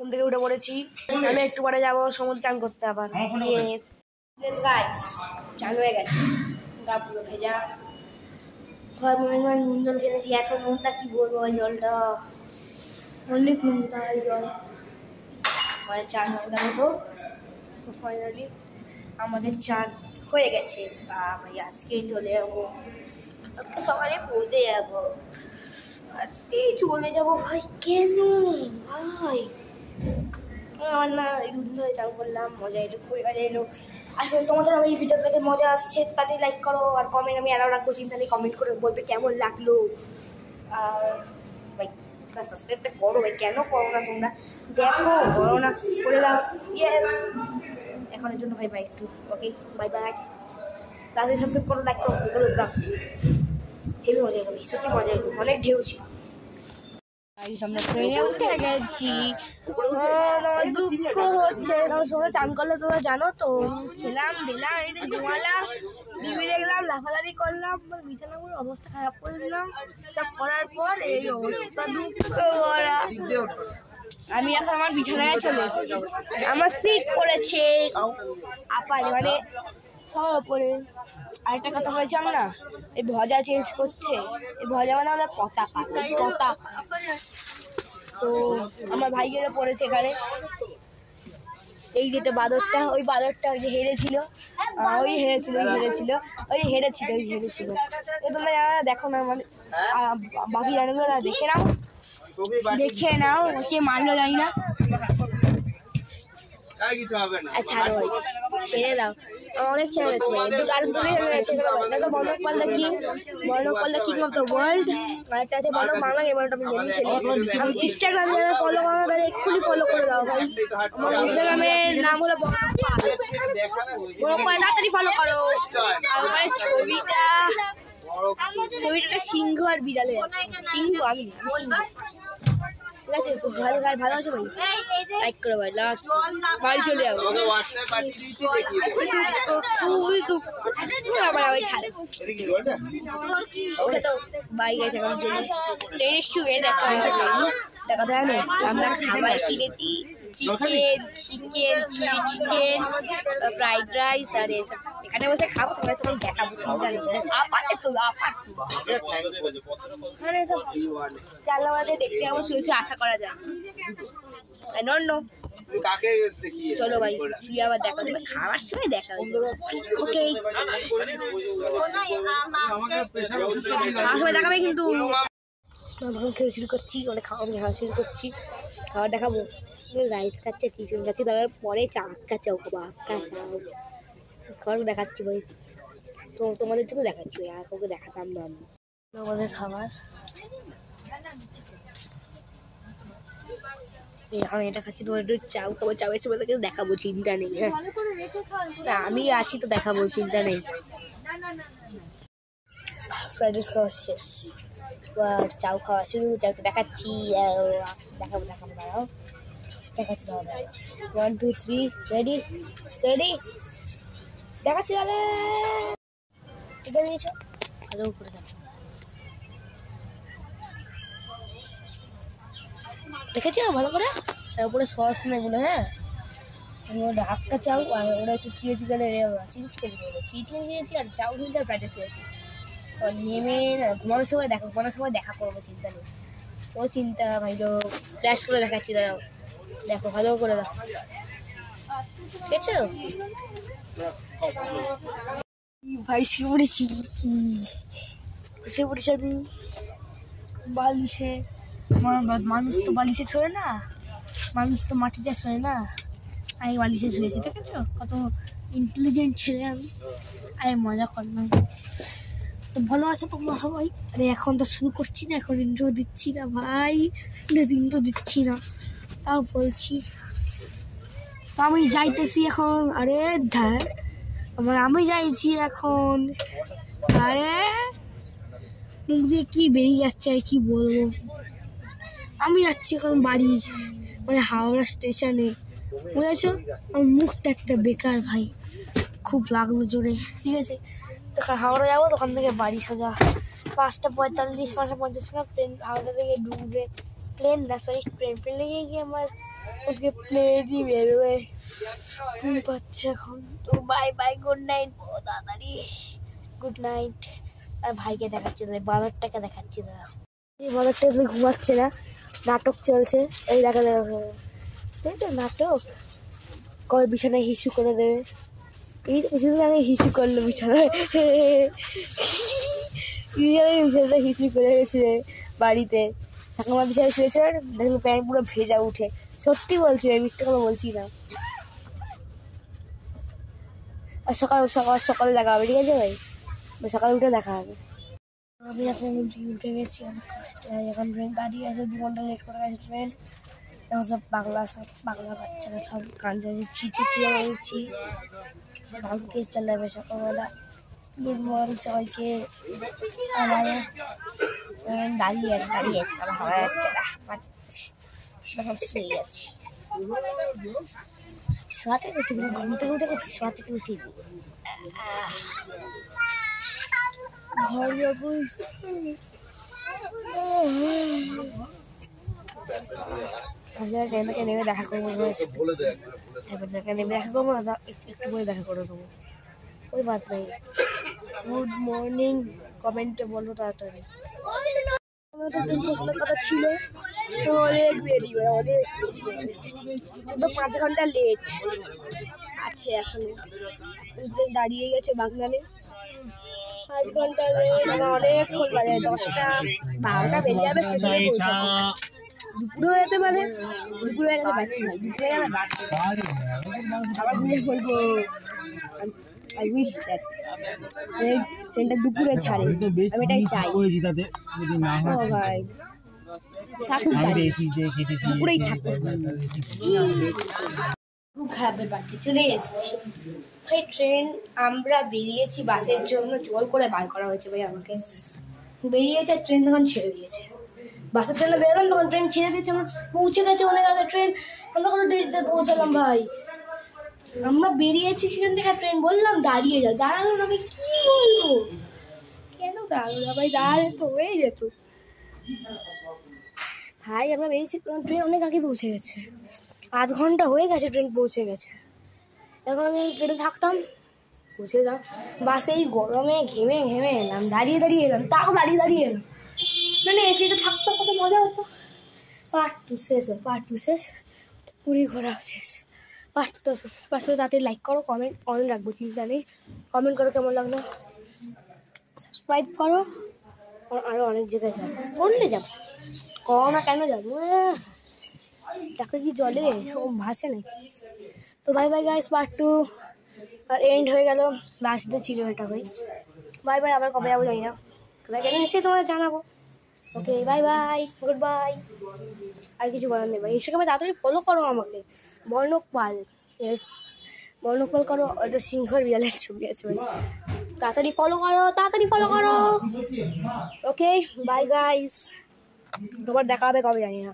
ঘুম থেকে উঠে পড়েছি। আমি একটু পরে যাবো সমুদ্র চান করতে আবার। চান হয়ে গেছে, গা পুরো ভেজা। হয় মনে হয় নুন জল খেয়েছি, এত নুনটা কি বলবো, ওই জলটা অনেক নুনটা ওই জল। মানে চান হয়ে গেল তো ফাইনালি আমাদের চান হয়ে গেছে। ভাই আজকেই চলে যাবো, আজকে সকালে পৌঁছে যাবো, আজকেই চলে যাবো ভাই। কেন ভাই? আমার না এই দুদিন ধরে চান করলাম, মজা এলো, খুবই মজা এলো। আসলে তোমাদের আমার এই ভিডিও দেখে মজা আসছে, তাতে লাইক করো আর কমেন্ট আমি আরও রাখবো, চিন্তা নেই, কমেন্ট করে বলবে কেমন লাগলো। আর ভাই সাবস্ক্রাইবটা করো ভাই, কেন করো না তোমরা? দেখো করো না, করে দাও। ইয়েস, এখনের জন্য ভাই বাই একটু, ওকে বাই বাই। তাড়াতাড়ি সাবস্ক্রাইব করো, লাইক করো, তোমরা হেভি মজা এলো, সত্যি মজা এলো, অনেক ঢেউ ছিল। আমরা ট্রেনে উঠে গেছি, আমার দুঃখ হচ্ছে, আমার সঙ্গে চান করলে তোমরা জানো তো, খেলাম দিলাম, এটা ঘুমালাম, টিভি দেখলাম, লাফালাফি করলাম, বিছানাগুলোর অবস্থা খারাপ করে দিলাম। সব করার পর এই অবস্থা, দুঃখ ভরা। আমি এখন আমার বিছানায় চলে এসেছি, আমার সিট পড়েছে আপারে, মানে সবার ওপরে। আরেকটা কথা বলছিলাম না, এই ভজা চেঞ্জ করছে, এই ভজা মানে আমাদের পতাকা, পতাকা। তো আমার ভাই গেলে পড়েছে এখানে, এই যেটা বাদরটা, ওই বাদরটা ওই যে হেরেছিল, ওই হেরেছিল তো তোমরা দেখো না, মানে বাকি জায়গাগুলো দেখে নাও কে মারলো জানি না। আচ্ছা ছেড়ে দাও, অনেক চ্যানেল আছে বর্ণক পাল্লা কিং অফ দ্য ওয়ার্ল্ড, আরেকটা আছে বর্ণক বাংলা, এবারটা আমি গেম খেলি। ইনস্টাগ্রামে যারা ফলো করো তারা এক্ষুনি ফলো করে দাও ভাই, আমার ইনস্টাগ্রামের নাম হলো বর্ণক পাল, তাড়াতাড়ি ফলো করো। আর ওখানে ছবিটা সিংহ আর বিড়ালে আছে, সিংহ আমি সিংহ, ঠিক আছে? তো ভালো আছে ভাই, লাইক করো ভাই, লাস্ট বাড়ি চলে যাবো। ওকে তো বাই গেছে, ট্রেনের শুয়ে দেখা যায় না। আমরা খাবার কিনেছি, চিকেন চিকেন ফ্রাইড রাইস আর এসব, এখানে বসে খাবো, তোমরা তখন দেখাবো, চিন্তা নেই। ওখানে সব জানলা আমাদের দেখতে যাবো, শুয়ে আশা করা যায়। চলো ভাই আবার দেখা যাবে, খাওয়ার সময় দেখা যাবে। ওকে খাওয়ার সময় দেখাবে কিন্তু। খেয়ে শুরু করছি, মানে খাওয়া শুরু করছি, খাবার দেখাবো। রাইস খাচ্ছে, চিকেন খাচ্ছি, তারপরে পরে চা খাচ্ছে, খাবার দেখাচ্ছি ভাই, তো তোমাদের জন্য দেখাচ্ছি ভাই, আর কাউকে দেখাতাম না আমি। আমাদের খাবার এখন এটা খাচ্ছি, তোমার একটু চাও খাবো, চাওয়ের সময় তাকে দেখাবো, চিন্তা নেই। হ্যাঁ আমি আছি তো দেখাবো, চিন্তা নেই। ফ্রাইড রাইস খাওয়া শেষ, এবার চাউ খাওয়া শুরু, চাউটা দেখাচ্ছি, দেখাবো দাঁড়াও, দেখাচ্ছি তাহলে 1 2 3 রেডি দেখাচ্ছি তাহলে। ঠিক আছে, ভালো করে দেখো, দেখেছো ভালো করে, তারপরে সস না এগুলো। হ্যাঁ ওটা হাক্কা চাউ, আর ওরা একটু চিকেনের চিকেন খেয়েছি, আর চাউ খেয়েছি, আর ফ্রাইড রাইস খেয়েছি। নেমে ঘুমানোর সময় দেখা করবো, চিন্তা নেই, ও চিন্তা ভাই। ফ্ল্যাশ করে দেখাচ্ছি, দাঁড়াও দেখো, ভালো করে দেখো, দেখেছো ভাই? শুয়ে পড়েছি আমি বালিশে। মানুষ তো বালিশে শোয় না, মানুষ তো মাটিতে শোয় না, আমি বালিশে শুয়েছি, দেখেছো কত ইন্টেলিজেন্ট ছেলে আমি। আরে মজা করলাম, তো ভালো আছে তোমরা সবাই? আরে এখন তো শুরু করছি না, এখন ইন্ট্রো দিচ্ছি না ভাই, তাও বলছি আমি যাইতেছি এখন। আরে ধ্যান, আমি যাইছি এখন, আরে মুখ দিয়ে কি বেরিয়ে যাচ্ছে, কি বলবো। আমি যাচ্ছি এখন বাড়ি, মানে হাওড়া স্টেশনে, বুঝেছো? আমার মুখটা একটা বেকার ভাই, খুব লাগলো জোরে, ঠিক আছে? তো হাওড়া যাবো, ওখান থেকে বাড়ি সোজা 5:45 5:50 ট্রেন হাওড়া থেকে ঢুকবে, প্লেন না সরি ট্রেন, প্লেনে গিয়ে আমার ওকে প্লেনই বেরোয় তুই পাচ্ছে এখন। তো বাই বাই, গুড নাইট, বহুত তাড়াতাড়ি গুড নাইট। আর ভাইকে দেখাচ্ছে না, বাঁদরটাকে দেখাচ্ছে না, এই বাঁদরটা তুমি ঘুমাচ্ছে না, নাটক চলছে। এই দেখা দেখো, তাই তো নাটক, কবে বিছানায় হিসু করে দেবে। এই তো কিছুদিন আগে হিসু করলো বিছানায়, বিছানায় হিসু করে গেছে বাড়িতে। ঠাকুমা বিছানায় শুয়েছে, দেখলো প্যান্ট পুরো ভেজা উঠে। সত্যি বলছি, আমি মিথ্যে কথা বলছি না। আর সকালে দেখা হবে, ঠিক আছে ভাই, সকালে উঠে দেখা হবে। আমি এখন উঠে গেছি, এখন ট্রেন দাঁড়িয়ে আছে, 2 ঘন্টা লেট করে গেছে ট্রেন। এখন সব পাগলা বাচ্চারা সব কাঁদছে, চিয়ে রয়েছি, ভাগ্যে চলে যাবে সকালবেলা। গুড মর্নিং সবাইকে। দাঁড়িয়ে আছে ভাবা যাচ্ছে না, এখন শুয়ে যাচ্ছি। শোয়া থেকে উঠে ঘুম থেকে উঠে গেছি, শোয়া থেকে উঠিয়ে দিই। ঘর যাবো, ট্রেনটাকে নেমে দেখা করবো, নেমে দেখা করবো না, একটু করে দেখা করে দেবো, ওই বাদ নাই। গুড মর্নিং কমেন্টে বলো তাড়াতাড়ি। কথা ছিল তো অনেক দেরি, তো 5 ঘন্টা লেট আছে এখনো। দাঁড়িয়ে গেছে বাগনানে, 5 ঘন্টা লেট, অনেকক্ষণ বাজে, 10টা 12টা বেজে যাবে স্টেশনে পৌঁছাবো। দুপুরে হয়ে যেতে পারে, দুপুরে হয়ে গেলে বাকি হয়, দুপুরে গেলে আবার বলবো I wish that ট্রেনটা দুপুরে ছাড়ে, আমি এটাই চাই। ও ভাই থাকুক, দুপুরেই থাকুক। খুব খারাপ ব্যাপারটি, চলে এসেছি ভাই। ট্রেন আমরা বেরিয়েছি বাসের জন্য, জোর করে বার করা হয়েছে ভাই আমাকে। বেরিয়েছে, ট্রেন তখন ছেড়ে দিয়েছে। বাসের জন্য বেরোলাম, তখন ট্রেন ছেড়ে দিয়েছে, আমরা পৌঁছে গেছে অনেক আগে ট্রেন। আমরা কত দেরিতে পৌঁছালাম ভাই, আমরা বেরিয়েছি সেখান থেকে, ট্রেন বললাম দাঁড়িয়ে যাও, দাঁড়ালো না, আমি কি বলবো, কেন দাঁড়ালো না ভাই, দাঁড়ালে তো হয়ে যেত ভাই। আমরা বেরিয়েছি, ট্রেন অনেক আগে পৌঁছে গেছে, 8 ঘন্টা হয়ে গেছে ট্রেন পৌঁছে গেছে। এখন আমি ট্রেনে থাকতাম, পৌঁছে যাও বাসে, এই গরমে ঘেমে এলাম, দাঁড়িয়ে এলাম, তাও দাঁড়িয়ে এলাম, মানে এসিতে থাকতো কত মজা হতো। পার্ট 2 শেষ, পুরী ঘোরা শেষ। পার্ট 2 তাড়াতাড়ি লাইক করো, কমেন্ট অন রাখবো, চিন্তা নেই। কমেন্ট করো কেমন লাগলো, সাবস্ক্রাইব করো, আরও অনেক জায়গায় যাবো, করলে যাবো, করো না কেন যাবো, যাকে কি জলে ও ভাসে নাকি। তো বাই বাই গাইস, পার্ট 2 আর এন্ড হয়ে গেল, লাস্ট ডে ছিল এটা ভাই। বাই বাই, আবার কবে যাবো জানি না, কোথায় গেলে এসে তোমার জানাবো। Okay bye bye, goodbye. আর কিছু বলার নেই ভাই। ইনস্টাগ্রামে তাড়াতাড়ি ফলো করো আমাকে, বর্ণক পাল, ইয়েস বর্ণক পাল করো, ওটা সিংহ রিয়ালের ছবি আছে ভাই, তাড়াতাড়ি ফলো করো। ওকে বাই গাইস, তোমার দেখা হবে কবে জানি না।